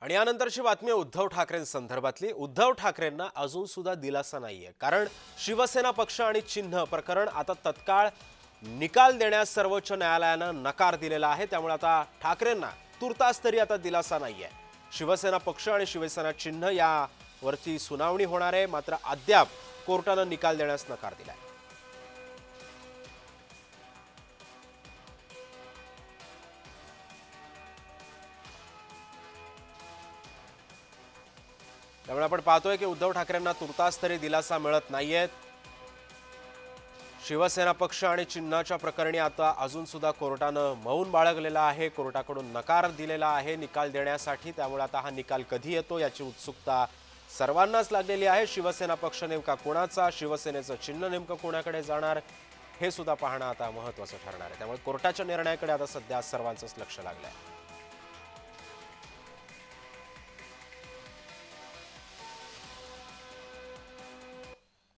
आणि यानंतरची बातमी उद्धव ठाकरेंसंदर्भातली। उद्धव ठाकरेंना अजून सुद्धा दिलासा नाहीये, कारण शिवसेना पक्ष आणि चिन्ह प्रकरण आता तत्काळ निकाल देण्यास सर्वोच्च न्यायालयानं नकार दिलेला आहे। त्यामुळे आता ठाकरेंना तुर्तास तरी आता दिलासा नाहीये। शिवसेना पक्ष आणि शिवसेना चिन्ह यावरती सुनावणी होणार आहे, मात्र अद्याप कोर्टानं निकाल देण्यास नकार दिलाय। त्यामुळे आपण पाहतोय की उद्धव ठाकरेंना तुर्तास तरी दिलासा मिळत नाहीये। शिवसेना पक्ष आणि चिन्हाच्या प्रकरणी आता अजून सुद्धा कोर्टानं मौन बाळगलेला आहे। कोर्टाकडून नकार दिलेला आहे निकाल देण्यासाठी। त्यामुळे आता हा निकाल कधी येतो याची उत्सुकता सर्वांनाच लागलेली आहे। शिवसेना पक्ष नेमका कोणाचा, शिवसेनेचं चिन्ह नेमकं कोणाकडे जाणार हे सुद्धा पाहणं आता महत्त्वाचं ठरणार आहे। त्यामुळे कोर्टाच्या निर्णयाकडे आता सध्या सर्वांचंच लक्ष लागलंय।